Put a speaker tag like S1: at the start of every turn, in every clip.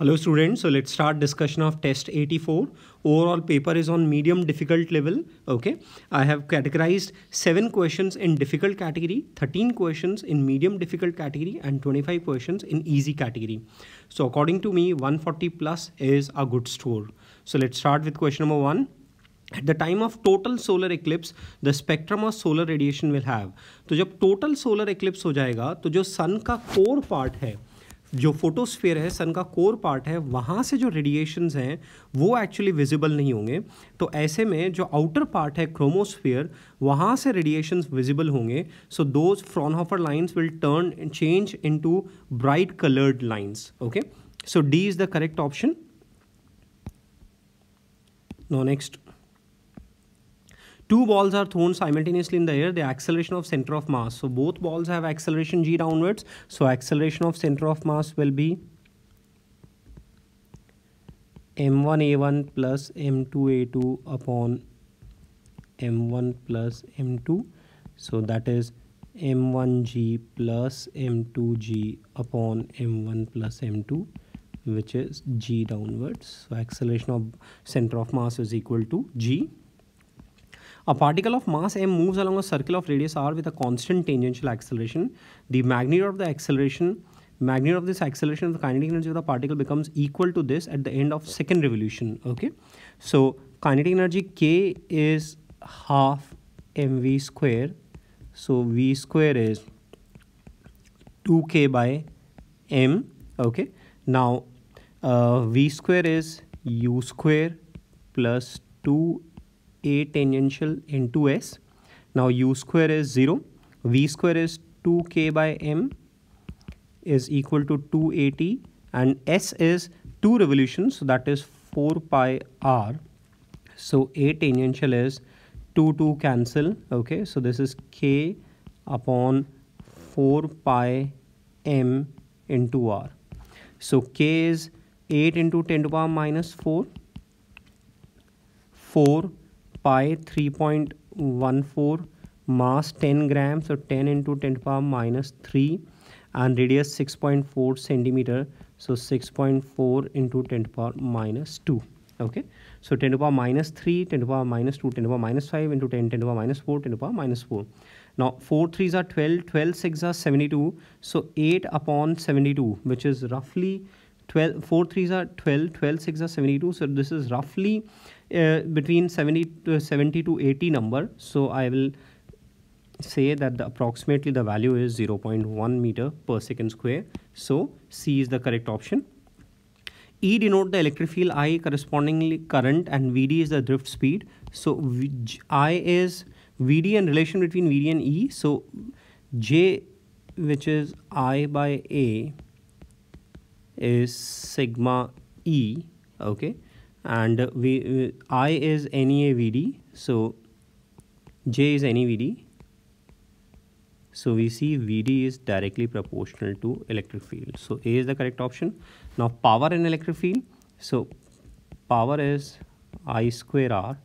S1: Hello students, so let's start discussion of test 84. Overall paper is on medium difficult level. Okay, I have categorized 7 questions in difficult category, 13 questions in medium difficult category and 25 questions in easy category. So according to me 140 plus is a good score. So let's start with question number 1. At the time of total solar eclipse, the spectrum of solar radiation will have. तो जब total solar eclipse हो जाएगा तो जो sun का core part है, जो photosphere है, सन का कोर पार्ट है, वहाँ से जो रेडिएशंस हैं वो एक्चुअली विजिबल नहीं होंगे. तो ऐसे में जो आउटर पार्ट है क्रोमोस्फीयर, वहाँ से रेडिएशंस विजिबल होंगे. So those Fraunhofer lines will turn change into bright coloured lines. Okay, so D is the correct option. Now next, two balls are thrown simultaneously in the air. The acceleration of center of mass. So both balls have acceleration g downwards. So acceleration of center of mass will be m1a1 plus m2a2 upon m1 plus m2. So that is m1g plus m2g upon m1 plus m2, which is g downwards. So acceleration of center of mass is equal to g. A particle of mass m moves along a circle of radius r with a constant tangential acceleration. The magnitude of this acceleration of the kinetic energy of the particle becomes equal to this at the end of second revolution. Okay, so kinetic energy K is half mv square. So v square is 2k by m. Okay, now v square is u square plus 2a tangential into s. Now u square is 0, v square is 2k by m is equal to 280, and s is 2 revolutions, so that is 4 pi r. So a tangential is 2 cancel. Okay, so this is k upon 4 pi m into r. So k is 8 into 10 to the power minus 4, 4 pi 3.14, mass 10 grams, so 10 into 10 to the power minus 3, and radius 6.4 centimeter, so 6.4 into 10 to the power minus 2. Okay, so 10 to the power minus 3, 10 to the power minus 2, 10 to the power minus 5 into 10, 10 to the power minus 4, 10 to the power minus 4. Now 4 3s are 12, 12 6s are 72, so 8 upon 72, which is roughly 12, 4 3s are 12, 12 6s are 72, so this is roughly between 70 to 80 number. So I will say that approximately the value is 0.1 meter per second square. So C is the correct option. E denote the electric field, I correspondingly current, and Vd is the drift speed. So I is Vd and relation between Vd and E. So J, which is I by A, is sigma E. Okay, and I is NeAVd, so J is NeVd. So we see Vd is directly proportional to electric field. So A is the correct option. Now power in electric field. So power is I square R,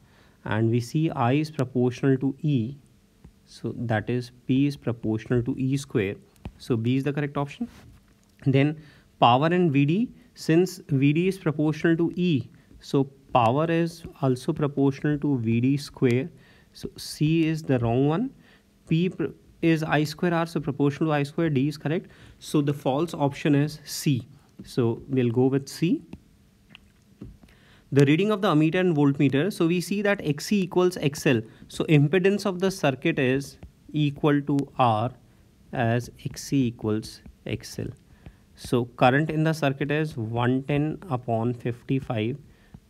S1: and we see I is proportional to E. So that is P is proportional to E square. So B is the correct option. Then power in Vd, since Vd is proportional to E, so power is also proportional to Vd square. So C is the wrong one. P is I square R, so proportional to I square. D is correct. So the false option is C. So we'll go with C. The reading of the ammeter and voltmeter. So we see that XC equals XL. So impedance of the circuit is equal to R as XC equals XL. So current in the circuit is 110 upon 55,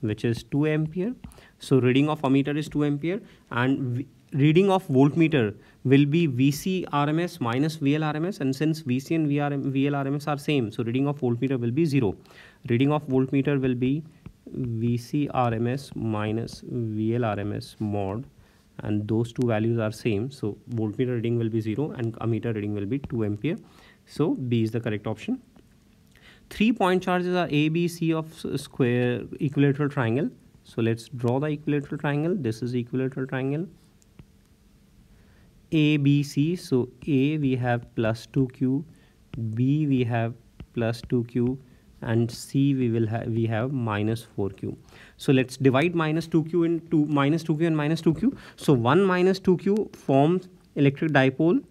S1: which is 2 ampere. So reading of ammeter is 2 ampere, and reading of voltmeter will be VC RMS minus VL RMS, and since VC and VL RMS are same, so reading of voltmeter will be 0. Reading of voltmeter will be VC RMS minus VL RMS mod, and those two values are same, so voltmeter reading will be 0 and ammeter reading will be 2 ampere. So B is the correct option. 3 point charges are A, B, C of square equilateral triangle. So let's draw the equilateral triangle. This is equilateral triangle A, B, C. So A we have plus 2Q, B we have plus 2Q, and C we have minus 4q. So let's divide minus 2q into minus 2q and minus 2q. So 1 minus 2q forms electric dipole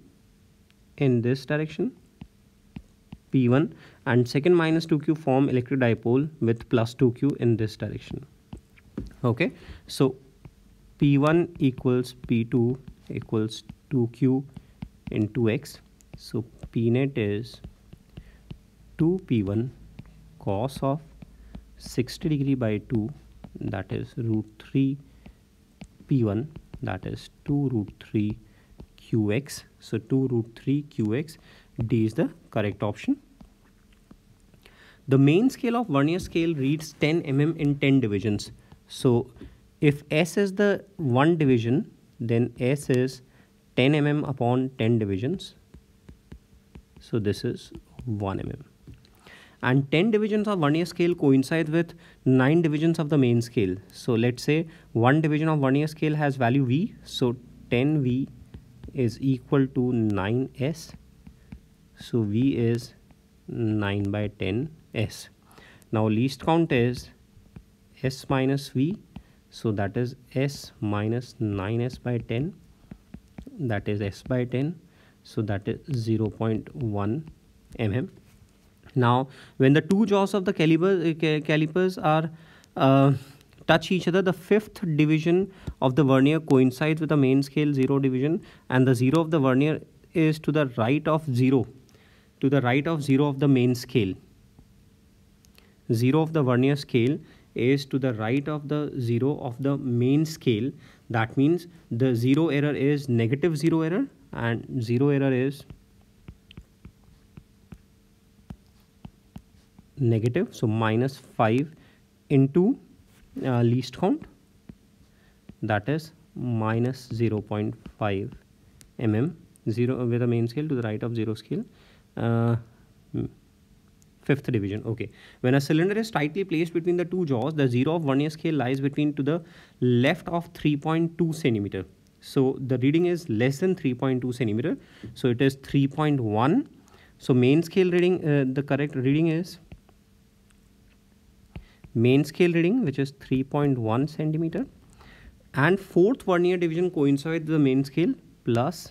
S1: in this direction, P1, and second minus 2q form electric dipole with plus 2q in this direction. Okay, so P1 equals P2 equals 2q into x. So P net is 2P1 cos of 60 degree by 2, that is root 3 P1, that is 2 root 3 qx. So 2 root 3 qx, D is the correct option. The main scale of vernier scale reads 10 mm in 10 divisions. So if S is the 1 division, then S is 10 mm upon 10 divisions. So this is 1 mm. And 10 divisions of vernier scale coincide with 9 divisions of the main scale. So let's say 1 division of vernier scale has value V. So 10V is equal to 9S. So V is 9 by 10S. Now least count is S minus V. So that is S minus 9S by 10. That is S by 10. So that is 0.1 mm. Now, when the two jaws of the calipers are touch each other, the fifth division of the vernier coincides with the main scale 0 division, and the 0 of the vernier is to the right of 0, to the right of 0 of the main scale. 0 of the vernier scale is to the right of the 0 of the main scale. That means the 0 error is negative 0 error, and 0 error is negative, so minus 5 into least count, that is minus 0.5 mm, 0 with the main scale to the right of 0 scale, fifth division. Okay, when a cylinder is tightly placed between the two jaws, the 0 of vernier scale lies between to the left of 3.2 centimeter. So the reading is less than 3.2 centimeter, so it is 3.1. so main scale reading, the correct reading is main scale reading, which is 3.1 centimeter, and fourth vernier division coincides with the main scale plus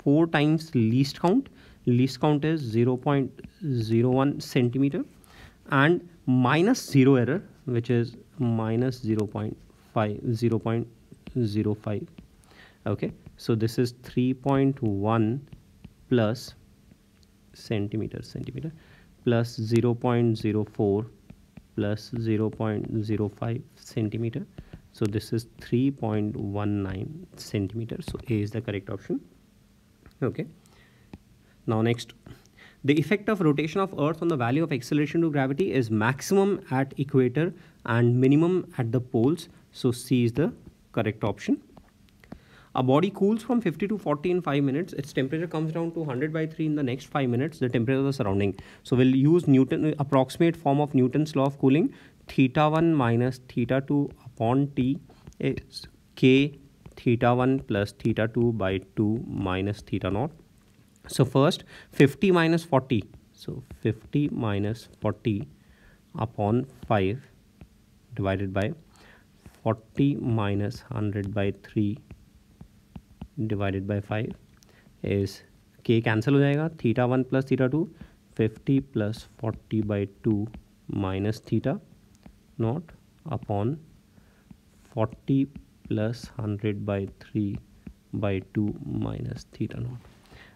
S1: 4 times least count. Least count is 0.01 centimeter, and minus 0 error, which is minus 0.05. Okay, so this is 3.1 plus centimeter plus 0.04 plus 0.05 centimeter. So this is 3.19 centimeter. So A is the correct option. Okay. Now next, the effect of rotation of Earth on the value of acceleration to gravity is maximum at equator and minimum at the poles. So C is the correct option. A body cools from 50 to 40 in 5 minutes. Its temperature comes down to 100 by 3 in the next 5 minutes, the temperature of the surrounding. So we'll use Newton, approximate form of Newton's law of cooling. Theta 1 minus theta 2 upon T is K theta 1 plus theta 2 by 2 minus theta naught. So first 50 minus 40. So 50 minus 40 upon 5 divided by 40 minus 100 by 3 divided by 5 is K cancel हो जाएगा. Theta 1 plus theta 2, 50 plus 40 by 2 minus theta naught upon 40 plus 100 by 3 by 2 minus theta naught.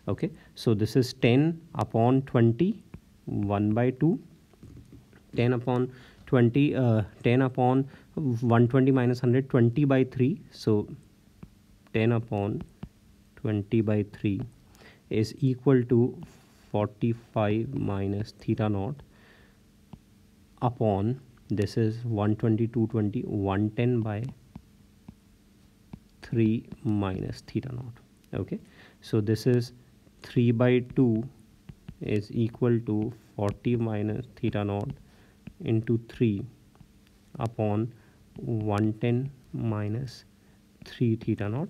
S1: Okay, so this is 10 upon 20, 1 by 2, 10 upon 20, 10 upon 120 minus 100, 20 by 3. So 10 upon 20 by 3 is equal to 45 minus theta naught upon, this is 120, 220, 110 by 3 minus theta naught. Okay, so this is 3 by 2 is equal to 40 minus theta naught into 3 upon 110 minus 3 theta naught.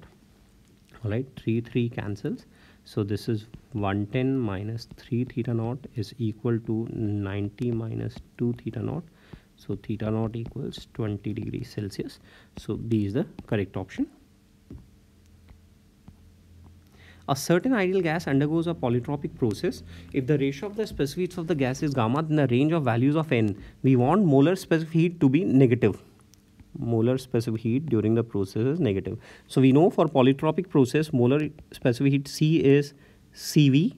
S1: Alright, 3 cancels. So this is 110 minus 3 theta naught is equal to 90 minus 2 theta naught. So theta naught equals 20 degrees Celsius. So B is the correct option. A certain ideal gas undergoes a polytropic process. If the ratio of the specific heats of the gas is gamma, then the range of values of N, we want molar specific heat to be negative. Molar specific heat during the process is negative. So we know for polytropic process, molar specific heat C is Cv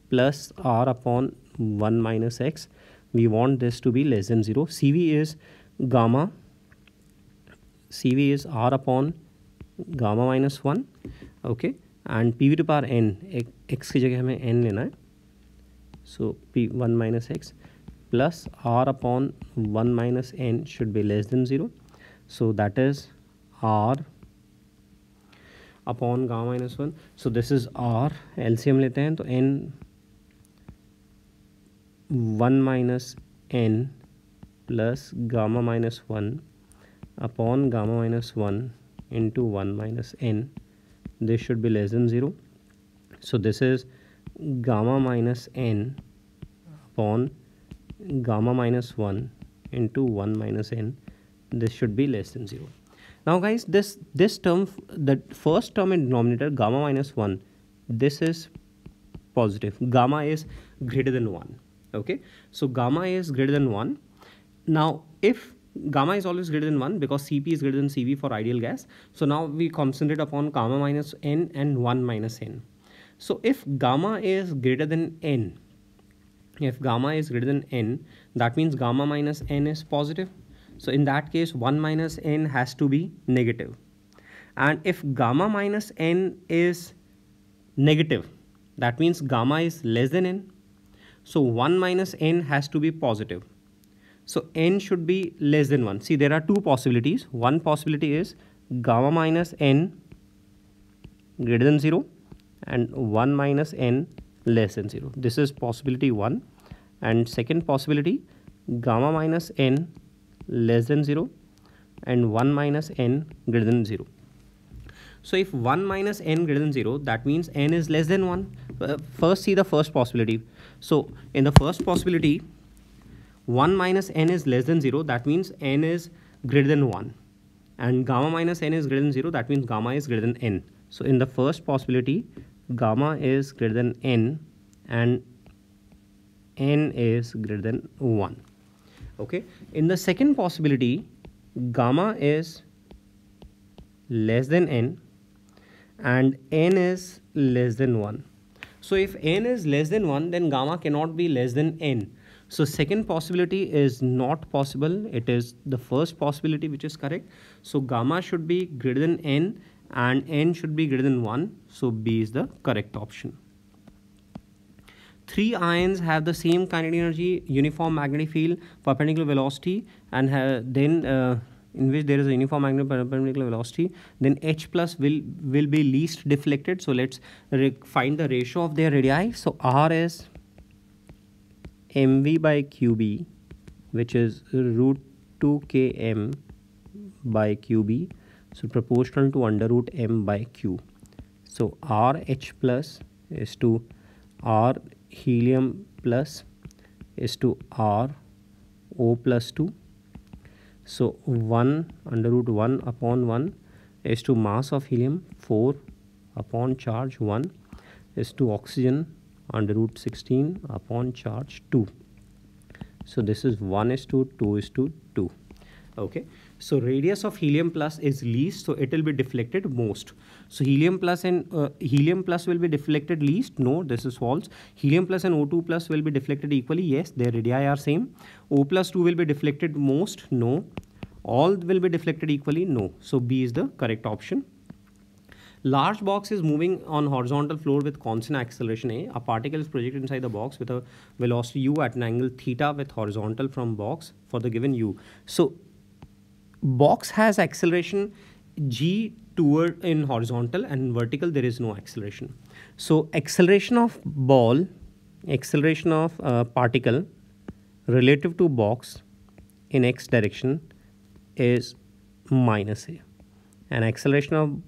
S1: plus R upon 1 minus X. We want this to be less than 0. Cv is gamma. Cv is R upon gamma minus 1. Okay. And PV to power n, x की जगह हमें n लेना है. So P1 minus x plus R upon 1 minus n should be less than 0. So that is R upon gamma minus 1. So this is R. LCM लेते हैं तो n 1 minus n plus gamma minus 1 upon gamma minus 1 into 1 minus n. This should be less than 0. So this is gamma minus n upon gamma minus 1 into 1 minus n. This should be less than 0. Now guys, this term, the first term in denominator, gamma minus 1, this is positive. Gamma is greater than 1. Okay. So gamma is greater than 1. Now if gamma is always greater than 1 because Cp is greater than Cv for ideal gas. So now we concentrate upon gamma minus n and 1 minus n. So if gamma is greater than n, that means gamma minus n is positive. So in that case 1 minus n has to be negative. And if gamma minus n is negative, that means gamma is less than n. So 1 minus n has to be positive. So n should be less than 1. See, there are two possibilities. One possibility is gamma minus n greater than 0 and 1 minus n less than 0. This is possibility 1. And second possibility, gamma minus n less than 0 and 1 minus n greater than 0. So if 1 minus n greater than 0, that means n is less than 1. First see the first possibility. So in the first possibility, 1 minus n is less than 0, that means n is greater than 1. And gamma minus n is greater than 0, that means gamma is greater than n. So in the first possibility, gamma is greater than n and n is greater than 1. Okay. In the second possibility, gamma is less than n and n is less than 1. So if n is less than 1, then gamma cannot be less than n. So second possibility is not possible. It is the first possibility which is correct. So gamma should be greater than n and n should be greater than 1. So B is the correct option. Three ions have the same kinetic energy, uniform magnetic field, perpendicular velocity, and in which there is a uniform magnetic perpendicular velocity, then H plus will be least deflected. So let's find the ratio of their radii. So R is mv by qb, which is root 2 km by qb, so proportional to under root m by q. So RH plus is to R helium plus is to R O plus 2. So 1 under root 1 upon 1 is to mass of helium 4 upon charge 1 is to oxygen under root 16 upon charge 2. So this is 1 is to 2 is to 2. Okay. So radius of helium plus is least, so it will be deflected most. So helium plus and helium plus will be deflected least. No, this is false. Helium plus and O2 plus will be deflected equally. Yes, their radii are same. O plus 2 will be deflected most. No. All will be deflected equally. No. So B is the correct option. Large box is moving on horizontal floor with constant acceleration A. A particle is projected inside the box with a velocity u at an angle theta with horizontal from box for the given u. So box has acceleration g toward in horizontal, and in vertical there is no acceleration. So acceleration of ball, acceleration of particle relative to box in x direction is minus a, and acceleration of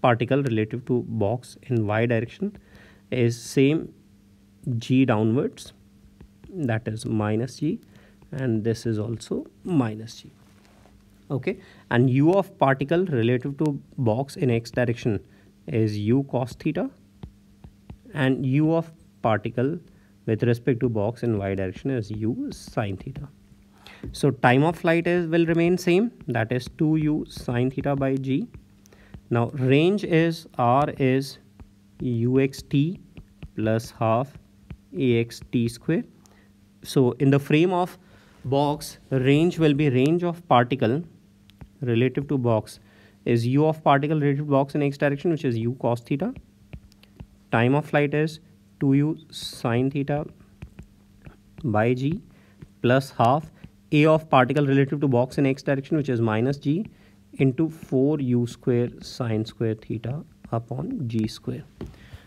S1: particle relative to box in y direction is same g downwards, that is minus g, and this is also minus g. Okay, and u of particle relative to box in x direction is u cos theta, and u of particle with respect to box in y direction is u sin theta. So time of flight will remain same, that is 2u sin theta by g. Now range is r is uxt plus half axt square. So in the frame of box, range will be range of particle relative to box is u of particle relative to box in x direction, which is u cos theta. Time of flight is 2u sin theta by g plus half a of particle relative to box in x direction, which is minus g, into 4u square sin square theta upon g square.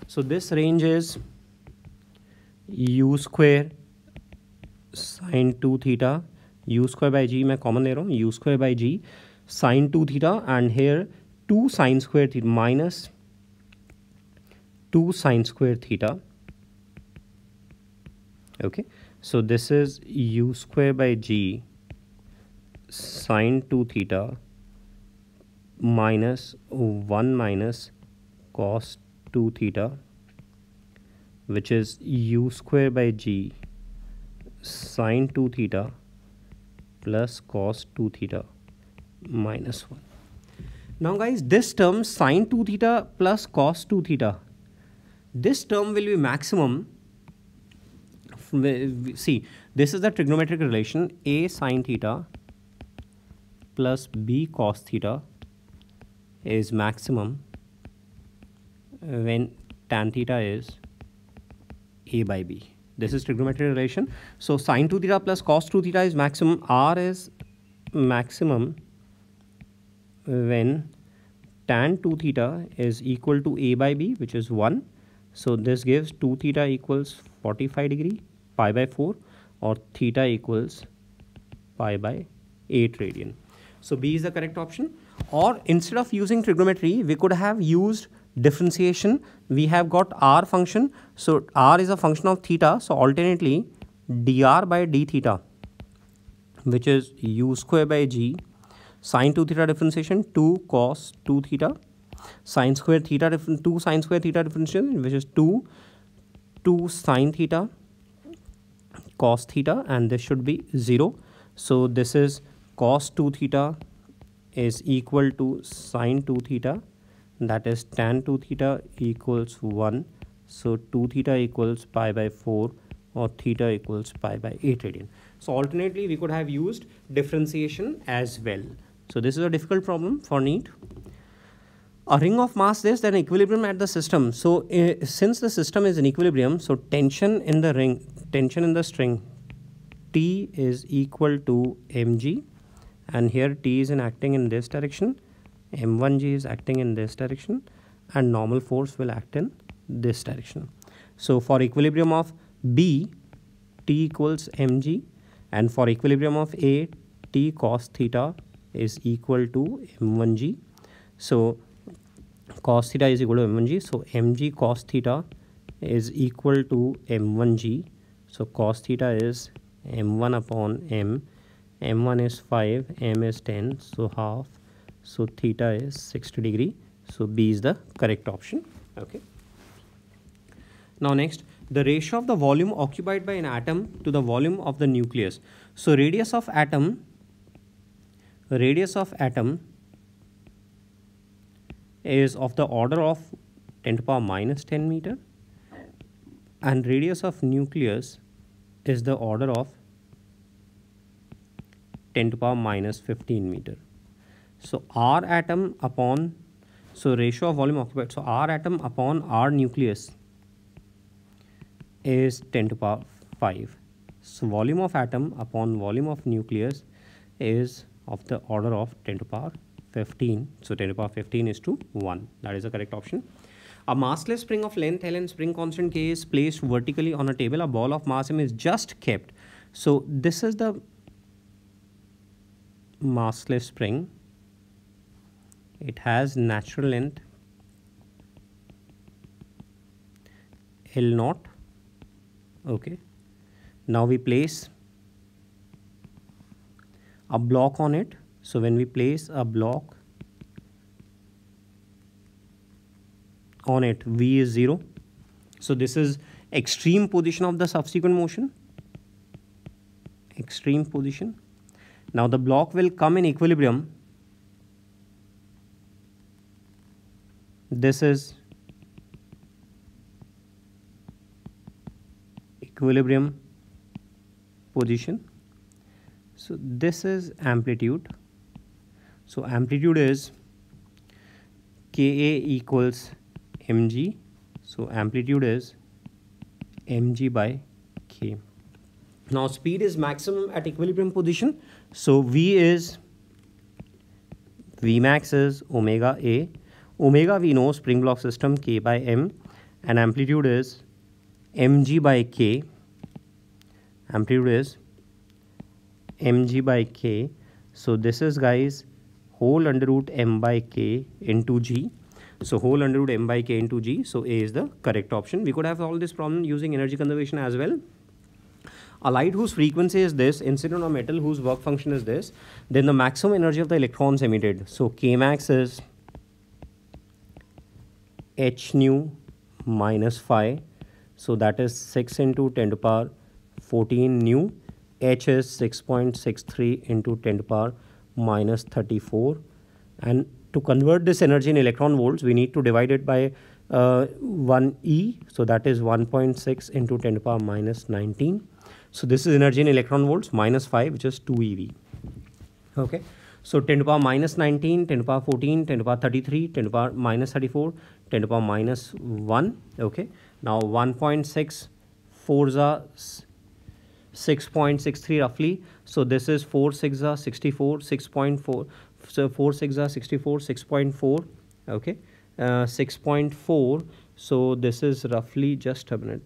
S1: So this range is u square sin 2 theta, u square by g मैं common ले रहा हूँ, u square by g sin 2 theta, and here 2 sin square theta minus 2 sin square theta. Okay, so this is u square by g sin 2 theta minus 1 minus cos 2 theta, which is u square by g sin 2 theta plus cos 2 theta minus 1. Now guys, this term sin 2 theta plus cos 2 theta, this term will be maximum. See, this is the trigonometric relation a sin theta plus b cos theta is maximum when tan theta is a by b. This is trigonometric relation. So sin 2 theta plus cos 2 theta is maximum. R is maximum when tan 2 theta is equal to a by b, which is 1. So this gives 2 theta equals 45 degree pi by 4, or theta equals pi by 8 radian. So B is the correct option. Or instead of using trigonometry, we could have used differentiation. We have got r function. So r is a function of theta. So alternately dr by d theta, which is u square by g sin 2 theta differentiation 2 cos 2 theta sin square theta 2 sin square theta differentiation, which is 2 sin theta cos theta, and this should be 0. So this is cos 2 theta is equal to sin 2 theta, that is tan 2 theta equals 1. So 2 theta equals pi by 4, or theta equals pi by 8 radian. So alternately we could have used differentiation as well. So this is a difficult problem for NEET. A ring of mass this, then equilibrium at the system. So since the system is in equilibrium, so tension in the ring, tension in the string T is equal to mg, and here T is acting in this direction, m1g is acting in this direction, and normal force will act in this direction. So for equilibrium of B, T equals mg, and for equilibrium of A, T cos theta is equal to m1g. So cos theta is equal to m1g. So mg cos theta is equal to m1g. So cos theta is m1 upon m. m1 is 5, m is 10, so half. So theta is 60 degree. So B is the correct option. Okay. Now next, the ratio of the volume occupied by an atom to the volume of the nucleus. So radius of atom is of the order of 10 to the power minus 10 meter, and radius of nucleus is the order of 10 to the power minus 15 meter. So R atom upon, so ratio of volume occupied, so R atom upon R nucleus is 10 to the power 5. So volume of atom upon volume of nucleus is of the order of 10 to the power 15. So 10 to the power 15 is to 1. That is the correct option. A massless spring of length L and spring constant K is placed vertically on a table. A ball of mass M is just kept. So this is the massless spring. It has natural length L naught. Okay, now we place a block on it. So when we place a block on it, V is 0. So this is extreme position of the subsequent motion, extreme position. Now the block will come in equilibrium. This is equilibrium position. So this is amplitude. So amplitude is Ka equals mg. So amplitude is mg by k. Now speed is maximum at equilibrium position. So V is, Vmax is omega A. Omega we know, spring block system, K by M, and amplitude is mg by k. Amplitude is mg by k. So this is, guys, whole under root m by k into g. So whole under root m by k into g. So A is the correct option. We could have solved this problem using energy conservation as well. A light whose frequency is this, incident on metal whose work function is this, then the maximum energy of the electrons emitted. So Kmax is h nu minus phi. So that is 6 into 10 to the power 14 nu. H is 6.63 into 10 to the power minus 34. And to convert this energy in electron volts, we need to divide it by 1 E. So that is 1.6 into 10 to the power minus 19. So this is energy in electron volts minus 5, which is 2 eV. Okay. So 10 to the power minus 19, 10 to the power 14, 10 to the power 33, 10 to the power minus 34, 10 to the power minus 1. Okay. Now 1.6 4s are 6.63 roughly. So this is 4 6 are 64, 6.4. So 4 6 are 64, 6.4. Okay. 6.4. So this is roughly, just a minute,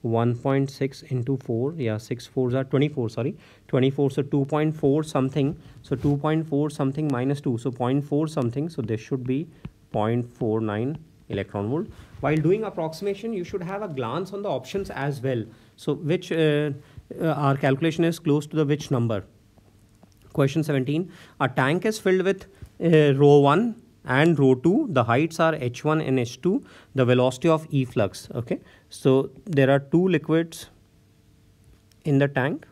S1: 1.6 into 4, yeah, 6 4s are 24, sorry, 24. So 2.4 something. So 2.4 something minus 2, so 0.4 something. So this should be 0.49 electron volt. While doing approximation, you should have a glance on the options as well. So which our calculation is close to the which number. Question 17. A tank is filled with rho 1 and rho 2. The heights are h1 and h2. The velocity of efflux. Okay. So there are two liquids in the tank.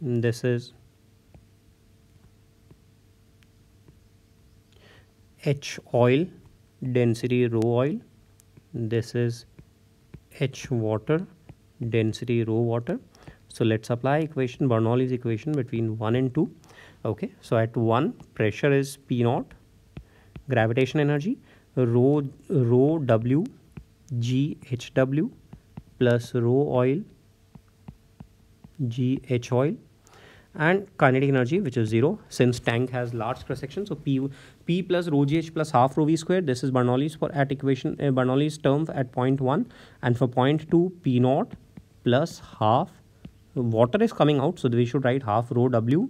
S1: This is H oil, density rho oil. This is H water, density rho water. So let's apply equation, Bernoulli's equation between 1 and 2. Okay, so at 1, pressure is P naught, gravitation energy, rho W G H W plus rho oil G H oil, and kinetic energy, which is 0 since tank has large cross section. So P plus rho Gh plus half rho V square. This is Bernoulli's for at equation, Bernoulli's term at point 1, and for point 2, P naught plus half. Water is coming out, so we should write half rho W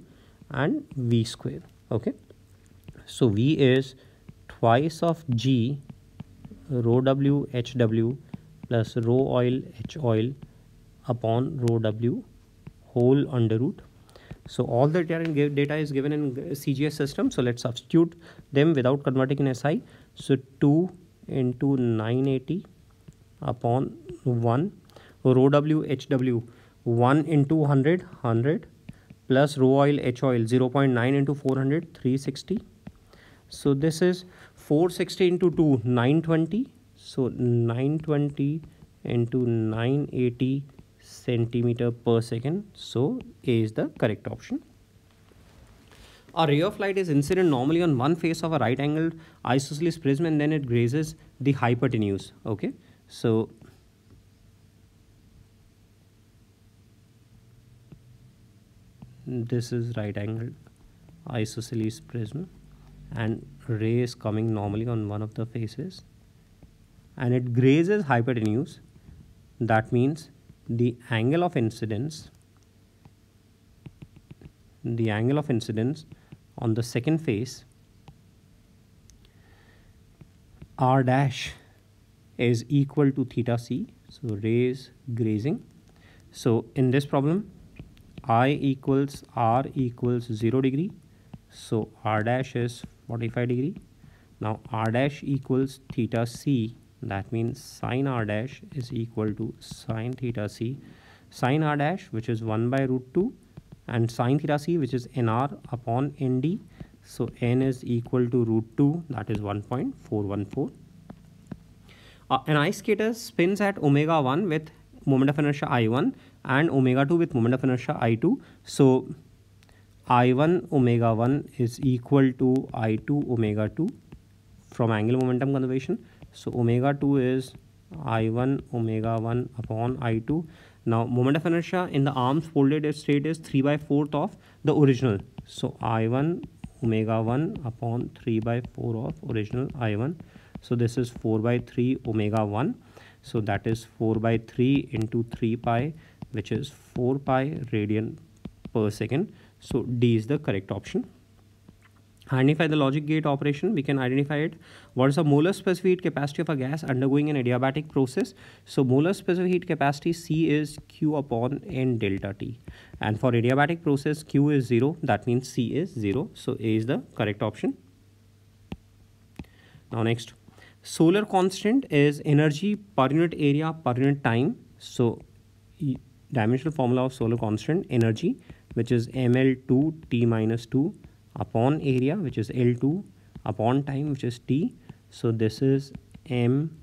S1: and V square. Okay, so V is twice of G rho W H W plus rho oil H oil upon rho W whole under root. So all the data is given in CGS system. So let's substitute them without converting in SI. So 2 into 980 upon 1 rho W H W 1 into 100 plus rho oil H oil 0.9 into 400 360. So this is 460 into 2 920. So 920 into 980 centimeter per second. So A is the correct option. A ray of light is incident normally on one face of a right angled isosceles prism, and then it grazes the hypotenuse. Okay, so this is right angled isosceles prism, and ray is coming normally on one of the faces, and it grazes hypotenuse. That means the angle of incidence on the second face R dash is equal to theta c. So rays grazing. So in this problem, I equals r equals 0 degree. So r dash is 45 degree. Now r dash equals theta c. That means sine r dash is equal to sine theta c. Sine r dash, which is 1 by root 2, and sine theta c, which is nr upon nd. So n is equal to root 2, that is 1.414. An ice skater spins at omega 1 with moment of inertia I1 and omega 2 with moment of inertia I2. So I1 omega 1 is equal to I2 omega 2 from angular momentum conservation. So omega 2 is I1 omega 1 upon I2. Now moment of inertia in the arms folded state is 3 by 4th of the original. So I1 omega 1 upon 3 by 4 of original I1. So this is 4 by 3 omega 1. So that is 4 by 3 into 3 pi, which is 4 pi radian per second. So D is the correct option. Identify the logic gate operation. We can identify it. What is the molar specific heat capacity of a gas undergoing an adiabatic process? So molar specific heat capacity C is Q upon N delta T. And for adiabatic process, Q is 0. That means C is 0. So A is the correct option. Now next, solar constant is energy per unit area per unit time. So dimensional formula of solar constant, energy, which is ml2 t minus 2 upon area, which is L2 upon time, which is T. So this is M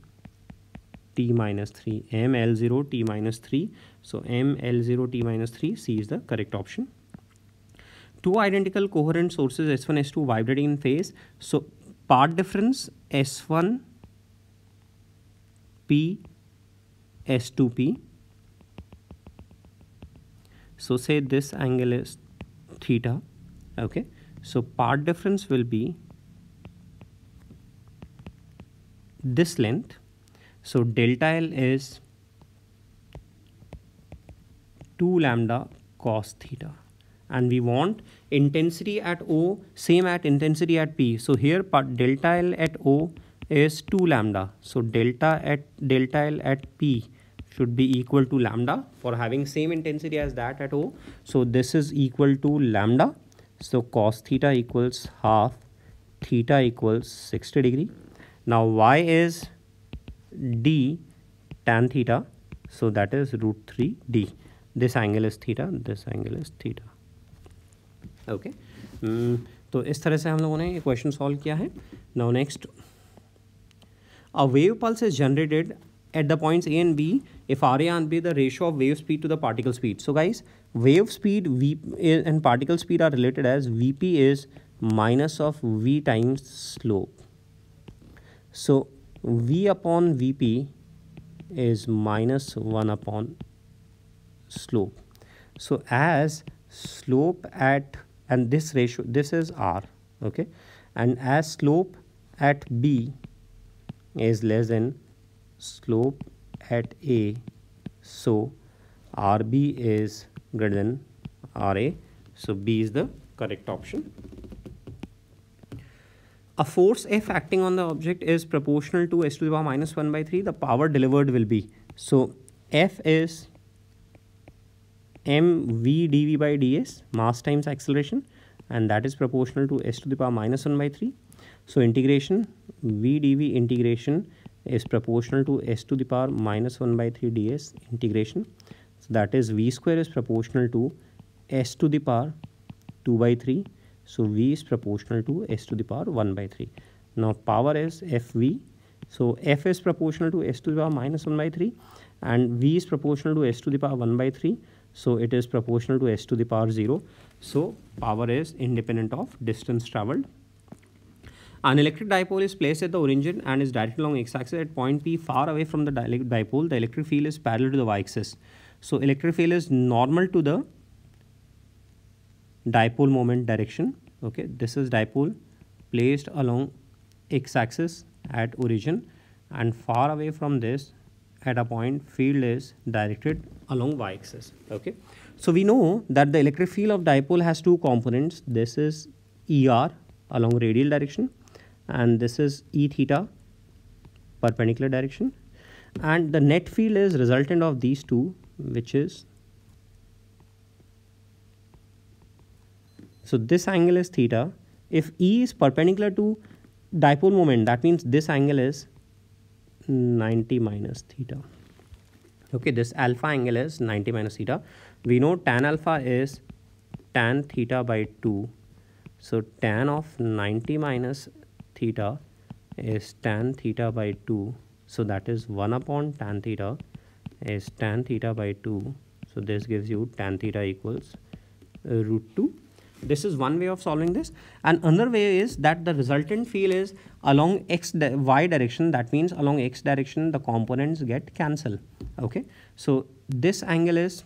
S1: T minus 3, ML0 T minus 3. So ML0 T minus 3, C is the correct option. Two identical coherent sources S1, S2 vibrating in phase. So part difference S1 P S2P. So say this angle is theta. Okay. So part difference will be this length. So delta L is 2 lambda cos theta. And we want intensity at O same at intensity at P. So here part delta L at O is 2 lambda. So delta L at P should be equal to lambda for having same intensity as that at O. So this is equal to lambda. So cos theta equals half, theta equals 60 degree. Now y is d tan theta. So that is root 3 d. This angle is theta, this angle is theta. Okay. तो इस तरह से हम लोगों ने ये question solve किया है. Now next, a wave pulse is generated at the points A and B if RA and B the ratio of wave speed to the particle speed. So guys, wave speed V and particle speed are related as Vp is minus of V times slope. So V upon Vp is minus 1 upon slope. So as slope at, and this ratio, this is R, okay, and as slope at B is less than slope at A, so RB is greater than RA. So B is the correct option. A force F acting on the object is proportional to s to the power minus 1 by 3. The power delivered will be, so F is mv dv by ds, mass times acceleration, and that is proportional to s to the power minus 1 by 3. So integration v dv integration is proportional to s to the power minus 1 by 3 ds integration. So that is v square is proportional to s to the power 2 by 3. So v is proportional to s to the power 1 by 3. Now power is fv. So f is proportional to s to the power minus 1 by 3 and v is proportional to s to the power 1 by 3. So it is proportional to s to the power 0. So power is independent of distance traveled. An electric dipole is placed at the origin and is directed along x-axis at point P far away from the dipole. The electric field is parallel to the y-axis. So electric field is normal to the dipole moment direction. Okay, this is dipole placed along x-axis at origin, and far away from this at a point field is directed along y-axis. Okay, so we know that the electric field of dipole has two components. This is ER along radial direction and this is E theta perpendicular direction, and the net field is resultant of these two, which is, so this angle is theta. If E is perpendicular to dipole moment, that means this angle is 90 minus theta. Okay, this alpha angle is 90 minus theta. We know tan alpha is tan theta by 2. So tan of 90 minus theta is tan theta by 2. So that is 1 upon tan theta is tan theta by 2. So this gives you tan theta equals root 2. This is one way of solving this, and another way is that the resultant field is along y direction. That means along x direction the components get cancelled. Okay, so this angle is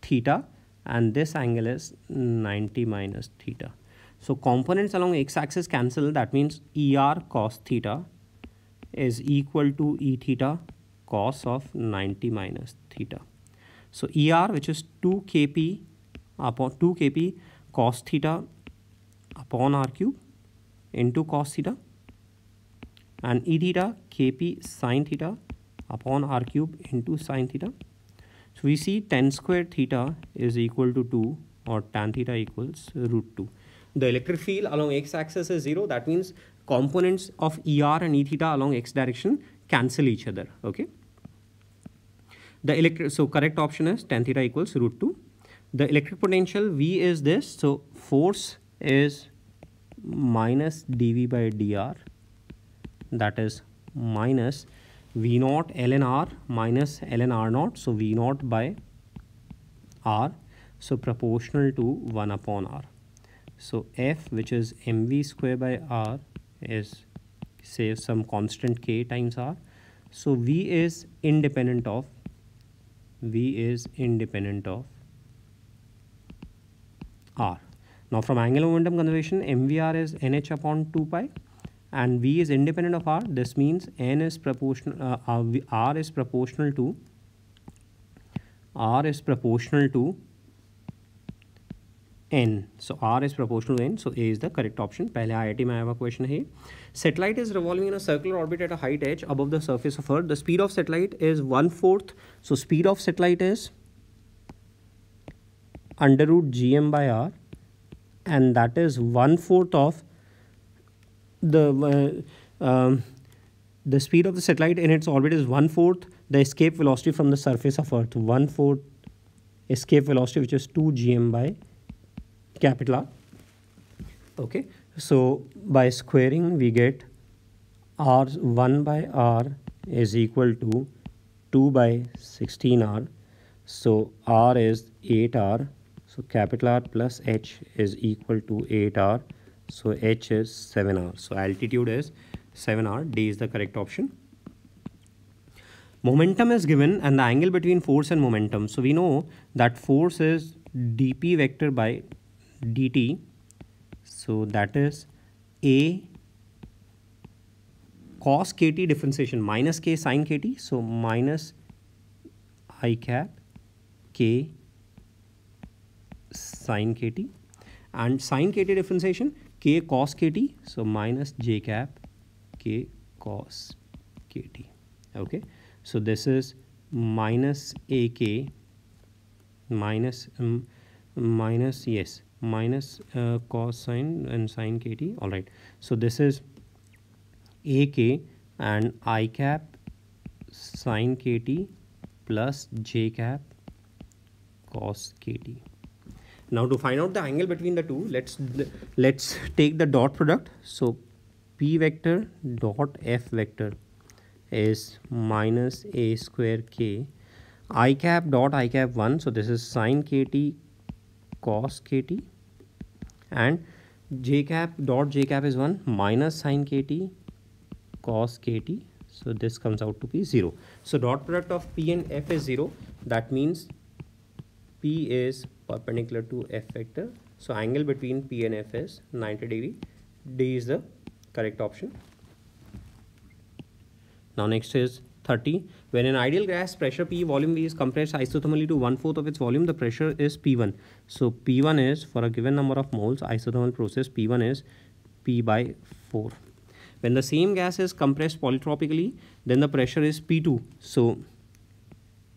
S1: theta and this angle is 90 minus theta. So components along x axis cancel. That means ER cos theta is equal to E theta cos of 90 minus theta. So ER, which is 2 kp upon 2 kp cos theta upon r cube into cos theta, and E theta kp sin theta upon r cube into sin theta. So we see tan square theta is equal to 2, or tan theta equals root 2. The electric field along x axis is 0. That means components of ER and E theta along x direction cancel each other. Okay. So correct option is tan theta equals root 2. The electric potential V is this. So force is minus dV by dr. That is minus V naught ln r minus ln r naught. So V naught by r. So proportional to 1 upon r. So F, which is mv square by r, is, say, some constant k times r. So V is independent of r. Now from angular momentum conservation, mvr is nh upon 2 pi, and V is independent of r. This means n is proportional, r is proportional to n. So r is proportional to n. So A is the correct option. पहले IIT में आया हुआ question है. Satellite is revolving in a circular orbit at a height h above the surface of Earth. The speed of satellite is 1/4. So speed of satellite is under root gm by r, and that is 1/4 of the speed of the satellite in its orbit is 1/4 the escape velocity from the surface of Earth. 1/4 escape velocity, which is 2 gm by capital R. Okay, so by squaring we get r1 by r is equal to 2 by 16r. So r is 8r. So capital R plus h is equal to 8r. So h is 7r. So altitude is 7r. D is the correct option. Momentum is given and the angle between force and momentum. So we know that force is dp vector by dt. So that is a cos kt differentiation minus k sin kt. So minus I cap k sin kt, and sin kt differentiation k cos kt. So minus j cap k cos kt. Okay, so this is minus ak minus cos sin and sin kt. All right, so this is ak and I cap sin kt plus j cap cos kt. Now to find out the angle between the two, let's take the dot product. So p vector dot f vector is minus a square k. I cap dot I cap 1. So this is sin kt cos kt, and j cap dot j cap is 1 minus sin kt cos kt. So this comes out to be 0. So dot product of p and f is 0. That means p is perpendicular to f vector. So angle between p and f is 90 degree. D is the correct option. Now next is 30. When an ideal gas pressure P volume V is compressed isothermally to 1/4 of its volume, the pressure is P1. So P1 is, for a given number of moles, isothermal process P1 is P by 4. When the same gas is compressed polytropically, then the pressure is P2. So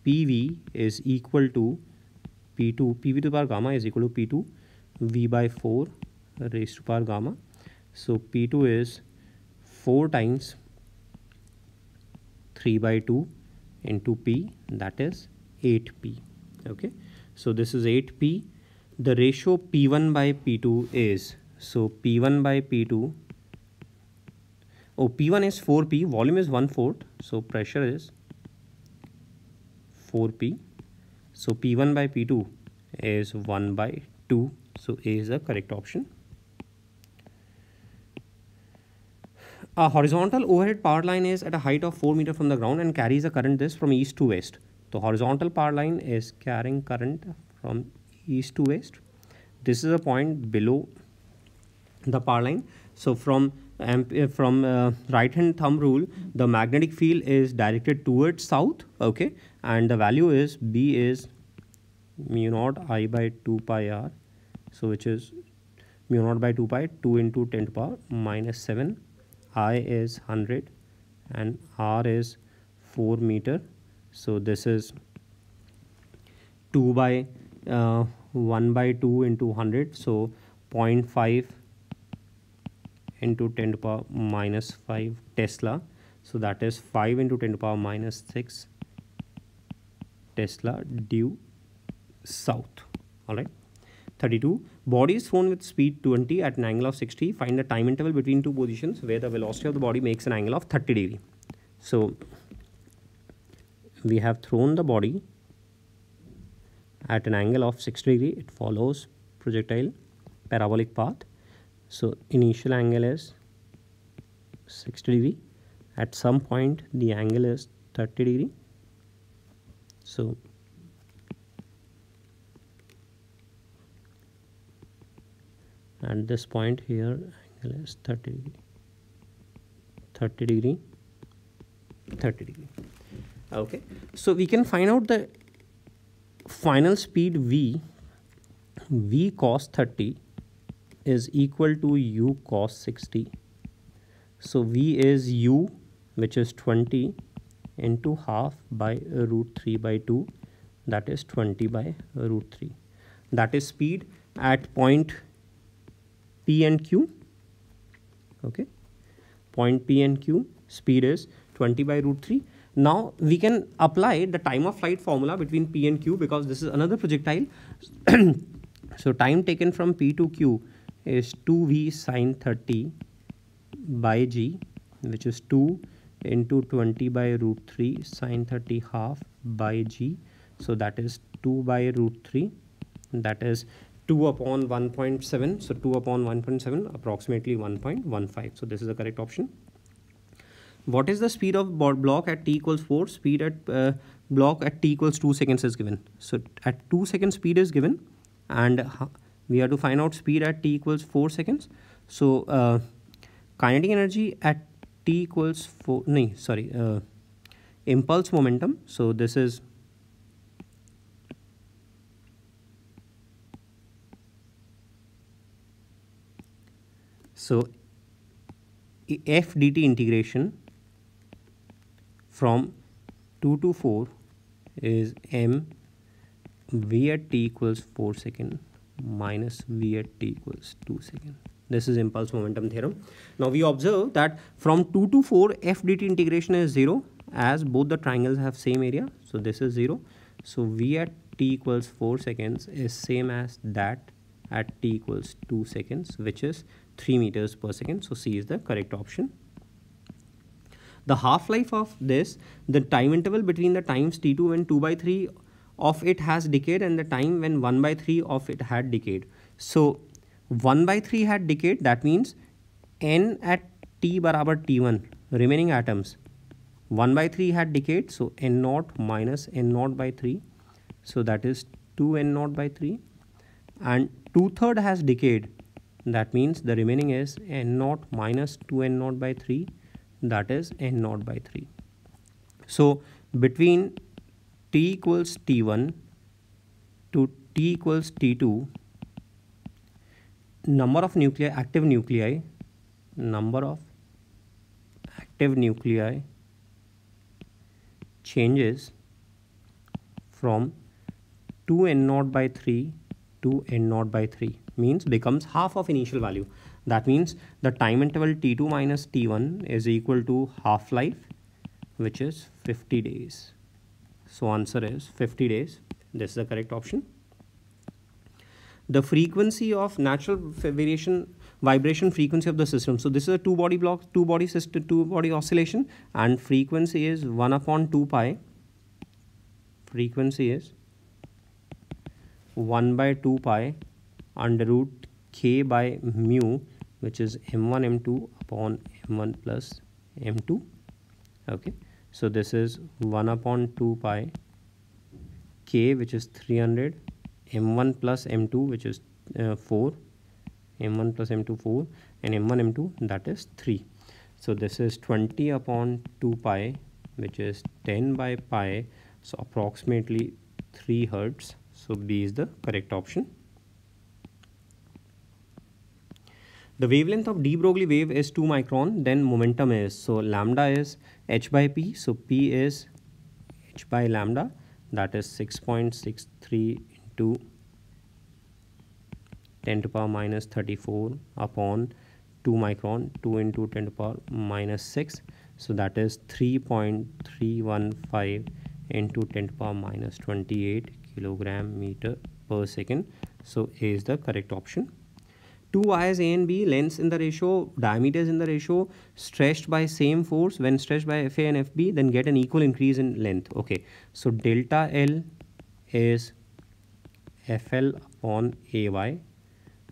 S1: PV is equal to P2, PV to the power gamma is equal to P2 V by 4 raised to power gamma. So P2 is 4 times 3 by 2 into P, that is 8P. Okay, so this is 8P. The ratio P1 by P2 is, so P1 by P2, oh, P1 is 4P, volume is 1/4, so pressure is 4P. So P1 by P2 is 1 by 2. So A is the correct option. A horizontal overhead power line is at a height of 4 meters from the ground and carries a current this from east to west. The horizontal power line is carrying current from east to west. This is a point below the power line. So from right hand thumb rule, the magnetic field is directed towards south. Okay, and the value is B is mu naught I by 2 pi r. So which is mu naught by 2 pi, 2 into 10 to the power minus 7. I is 100 and R is 4 meter. So this is 2 by 1 by 2 into 100. So 0.5 into 10 to the power minus 5 Tesla. So that is 5 into 10 to the power minus 6 Tesla due south. All right. 32. Body is thrown with speed 20 at an angle of 60. Find the time interval between two positions where the velocity of the body makes an angle of 30 degree. So we have thrown the body at an angle of 60 degree. It follows projectile parabolic path. So initial angle is 60 degree. At some point the angle is 30 degree. So at this point here angle is 30 degree, 30 degree, 30 degree. Okay, so we can find out the final speed V cos 30 is equal to U cos 60. So V is U, which is 20 into half by root 3 by 2, that is 20 by root 3. That is speed at point P and Q. Okay, point P and Q, speed is 20 by root 3. Now we can apply the time of flight formula between P and Q because this is another projectile. So time taken from P to Q is 2V sin 30 by G, which is 2 into 20 by root 3 sin 30 half by G. So that is 2 by root 3, that is 2 upon 1.7. So 2 upon 1.7, approximately 1.15. So this is the correct option. What is the speed of block at t equals 4? Speed at block at t equals 2 seconds is given. So at 2 seconds speed is given and we have to find out speed at t equals 4 seconds. So kinetic energy at t equals 4, impulse momentum. So this is so f dt integration from 2 to 4 is m v at t equals 4 second minus v at t equals 2 second. This is impulse momentum theorem. Now we observe that from 2 to 4 f dt integration is 0 as both the triangles have same area. So this is 0. So v at t equals 4 seconds is same as that at t equals 2 seconds, which is 3 meters per second. So C is the correct option. The half-life of this, the time interval between the times t2 when 2 by 3 of it has decayed and the time when 1 by 3 of it had decayed. So 1 by 3 had decayed, that means n at t barabar t1 remaining atoms. 1 by 3 had decayed, so n naught minus n naught by 3. So that is 2 n naught by 3. And 2/3 has decayed, that means the remaining is n naught minus 2 n naught by 3, that is n naught by 3. So between t equals t1 to t equals t2, number of nuclei, active nuclei, number of active nuclei changes from 2n0 by 3 to n0 by 3, means becomes half of initial value. That means the time interval t2 minus t1 is equal to half-life, which is 50 days. So answer is 50 days. This is the correct option. The frequency of natural vibration frequency of the system. So this is a two body block, two body system, two body oscillation, and frequency is 1 upon 2 pi. Frequency is 1 by 2 pi under root k by mu, which is m1 m2 upon m1 plus m2. Okay, so this is 1 upon 2 pi k, which is 300, m1 plus m2, which is 4, m1 plus m2 4, and m1 m2, that is 3. So this is 20 upon 2 pi, which is 10 by pi, so approximately 3 hertz. So B is the correct option. The wavelength of de Broglie wave is 2 micron, then momentum is, so lambda is h by p, so p is h by lambda, that is 6.63 into 10 to the power minus 34 upon 2 micron, 2 into 10 to the power minus 6, so that is 3.315 into 10 to the power minus 28 kilogram meter per second. So A is the correct option. Two wires A and B, lengths in the ratio, diameters in the ratio, stretched by same force. When stretched by FA and FB, then get an equal increase in length. Okay, so delta L is FL upon AY,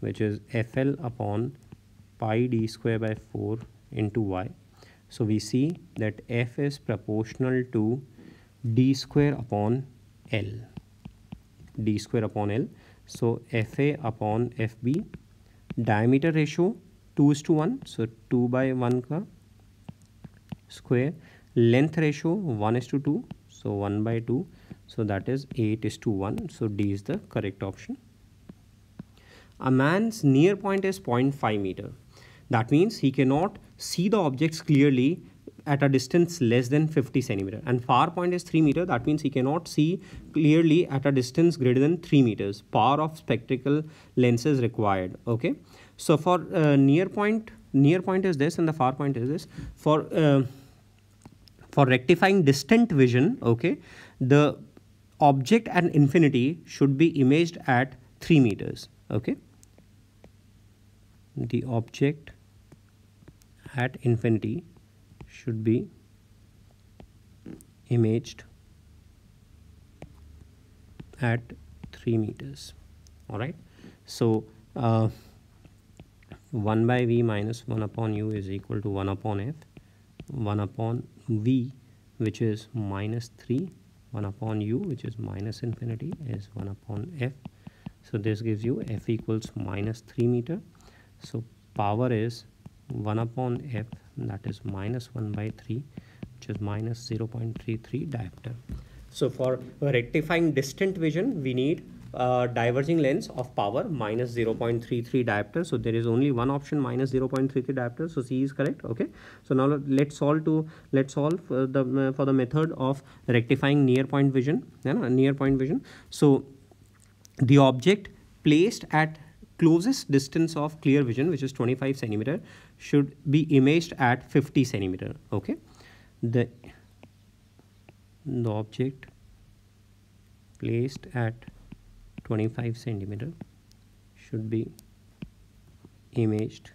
S1: which is FL upon pi d square by 4 into Y. So we see that F is proportional to d square upon L. D square upon L. So FA upon FB. Diameter ratio 2:1, so 2 by 1 ka square. Length ratio 1:2, so 1 by 2, so that is 8:1. So D is the correct option. A man's near point is 0.5 meter. That means he cannot see the objects clearly at a distance less than 50 centimeter, and far point is 3 meter. That means he cannot see clearly at a distance greater than 3 meters. Power of spectacle lenses required. Okay, so for near point is this and the far point is this. For rectifying distant vision, okay, the object at infinity should be imaged at 3 meters. Okay, the object at infinity should be imaged at 3 meters. All right, so 1 by v minus 1 upon u is equal to 1 upon f. 1 upon v, which is minus 3, 1 upon u, which is minus infinity, is 1 upon f. So this gives you f equals minus 3 meter. So power is 1 upon f, that is minus 1 by 3, which is minus 0.33 diopter. So for rectifying distant vision, we need diverging lens of power minus 0.33 diopter. So there is only one option, minus 0.33 diopter. So C is correct. Okay, so now let's solve for the method of rectifying near point vision. Near point vision. So the object placed at closest distance of clear vision, which is 25 centimeter, should be imaged at 50 centimeter. Okay, the object placed at 25 centimeter should be imaged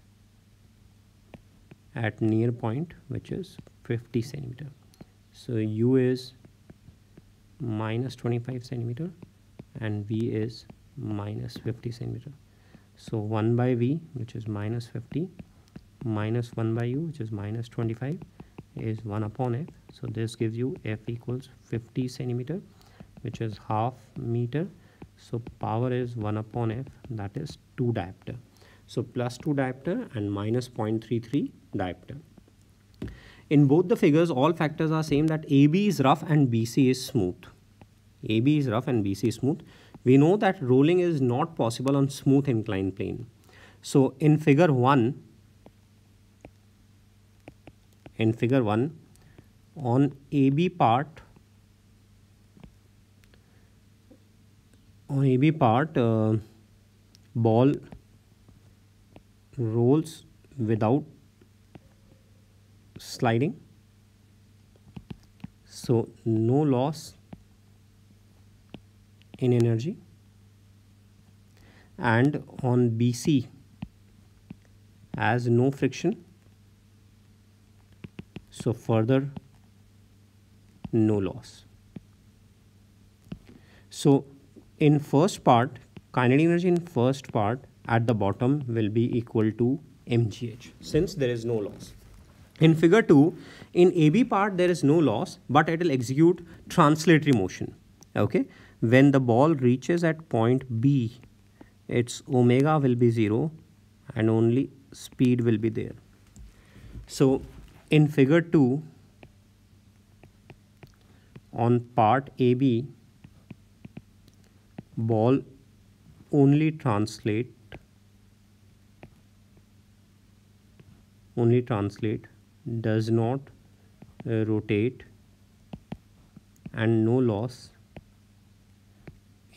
S1: at near point, which is 50 centimeter. So U is minus 25 centimeter and V is minus 50 centimeter. So 1 by V, which is minus 50, minus 1 by U, which is minus 25, is 1 upon F. So this gives you F equals 50 centimeter, which is half meter. So power is 1 upon F, that is 2 diopter. So plus 2 diopter and minus 0.33 diopter. In both the figures, all factors are same, that AB is rough and BC is smooth. AB is rough and BC is smooth. We know that rolling is not possible on smooth inclined plane. So in figure 1, in figure 1, on AB part, ball rolls without sliding, so no loss in energy. And on BC, as no friction, so further no loss. So in first part, kinetic energy in first part at the bottom will be equal to mgh, since there is no loss. In figure 2, in AB part there is no loss, but it will execute translatory motion. Okay, when the ball reaches at point B, its omega will be 0 and only speed will be there. So in figure 2, on part AB, ball only translate, does not rotate, and no loss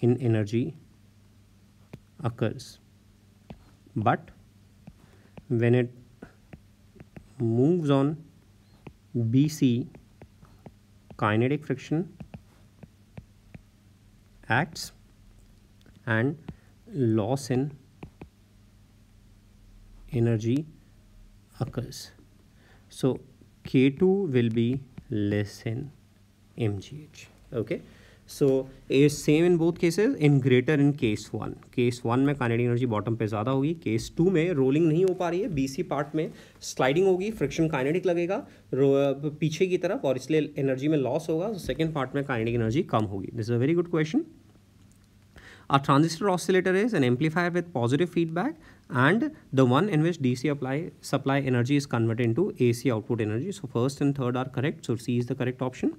S1: in energy occurs. But when it moves on BC, kinetic friction acts and loss in energy occurs. So K2 will be less than mgh. Okay, so is same in both cases, in greater in case 1. Case 1 में kinetic energy bottom पे ज़्यादा होगी, case 2 में rolling नहीं हो पा रही है, बीसी पार्ट में स्लाइडिंग होगी, फ्रिक्शन काइनेटिक लगेगा पीछे की तरफ और इसलिए एनर्जी में लॉस होगा, सेकेंड पार्ट में काइनेटिक एनर्जी कम होगी. This is a very good question. A transistor oscillator is an amplifier with positive feedback and the one in which DC supply energy is converted into AC output energy. So first and third are correct. So C is the correct option.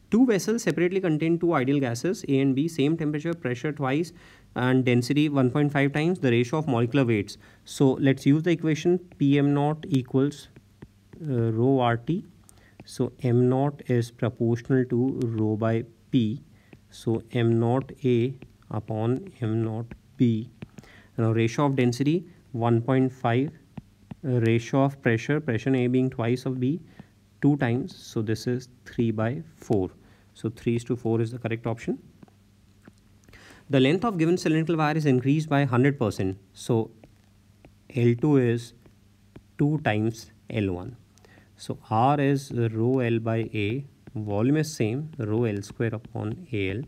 S1: Two vessels separately contain two ideal gases A and B, same temperature, pressure twice and density 1.5 times the ratio of molecular weights. So let's use the equation PM naught equals rho RT. So M naught is proportional to rho by P. So M naught A upon M naught B. Now ratio of density 1.5, ratio of pressure A being twice of B, 2 times, so this is 3 by 4. So 3:4 is the correct option. The length of given cylindrical wire is increased by 100%. So L2 is 2 times L1. So R is rho L by A, volume is same, rho L square upon AL.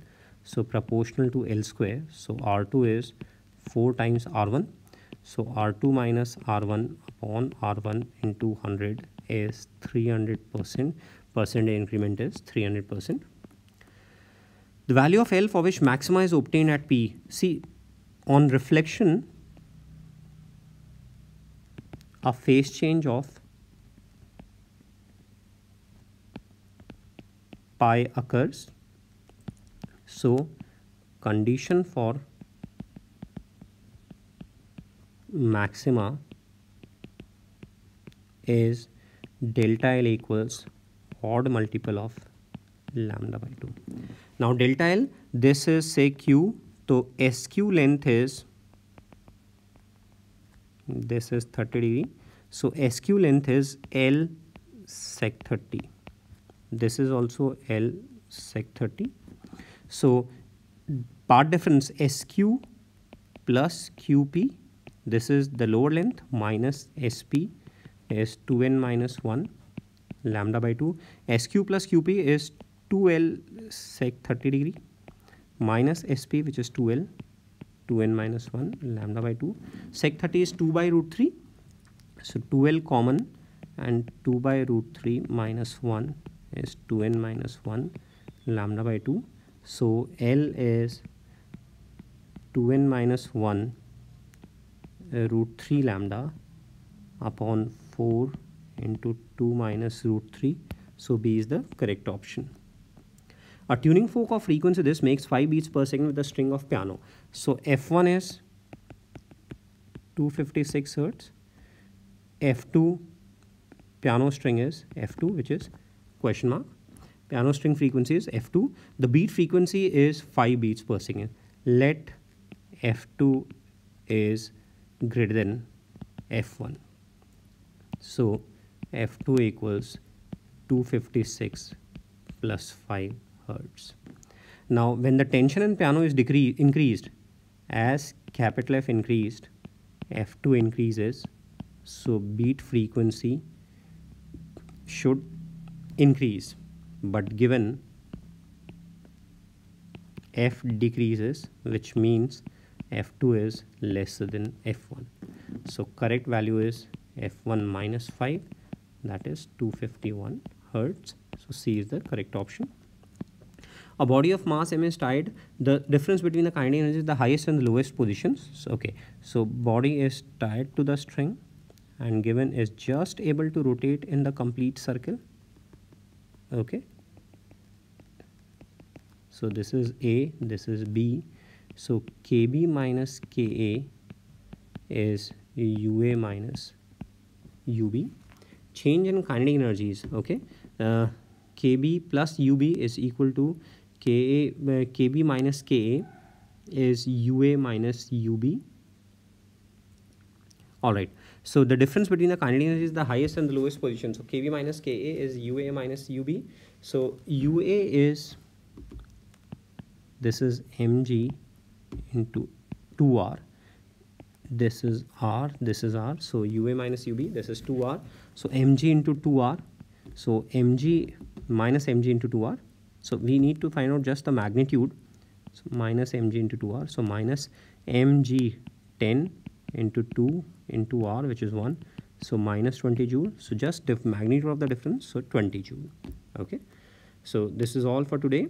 S1: So proportional to L square. So R2 is 4 times R1. So R2 minus R1 upon R1 into 100 is 300%. Percent increment is 300%. The value of L for which maxima is obtained at P. See, on reflection, a phase change of pi occurs. So condition for maxima is delta L equals odd multiple of lambda by 2. Now delta L, this is say Q, so SQ length is, this is 30 degree, so SQ length is L sec 30. This is also L sec 30. So part difference SQ plus QP, this is the lower length, minus SP is 2n minus 1 lambda by 2. SQ plus QP is 2L sec 30 degree minus SP, which is 2L, 2n minus 1 lambda by 2. Sec 30 is 2 by root 3. So 2L common and 2 by root 3 minus 1 is 2n minus 1 lambda by 2. So L is 2n minus 1 root 3 lambda upon 4 into 2 minus root 3. So B is the correct option. A tuning fork of frequency this makes 5 beats per second with a string of piano. So F1 is 256 Hertz, F2 piano string is F2, which is question mark. Piano string frequency is F2. The beat frequency is 5 beats per second. Let F2 is greater than F1. So F2 equals 256 plus 5 hertz. Now when the tension in piano is increased, as capital F increased, F2 increases, so beat frequency should increase, but given F decreases, which means F2 is lesser than F1. So correct value is F1 minus 5, that is 251 hertz. So C is the correct option. A body of mass m is tied. The difference between the kinetic energy is the highest and the lowest positions. So, okay, so body is tied to the string and given is just able to rotate in the complete circle. Okay, so this is A, this is B. So KB minus KA is UA minus UB. Change in kinetic energies. Okay, KB plus UB is equal to KB minus KA is UA minus UB. Alright, so the difference between the kinetic energy is the highest and the lowest position. So KB minus KA is UA minus UB. So UA is, this is mg into 2r. This is r, this is r. So UA minus UB, this is 2r. So mg into 2r. So mg minus mg into 2r. So we need to find out just the magnitude. So minus mg into 2r. So minus mg 10 into 2 into r, which is 1. So minus 20 joule. So just the magnitude of the difference, so 20 joule. Okay. So this is all for today.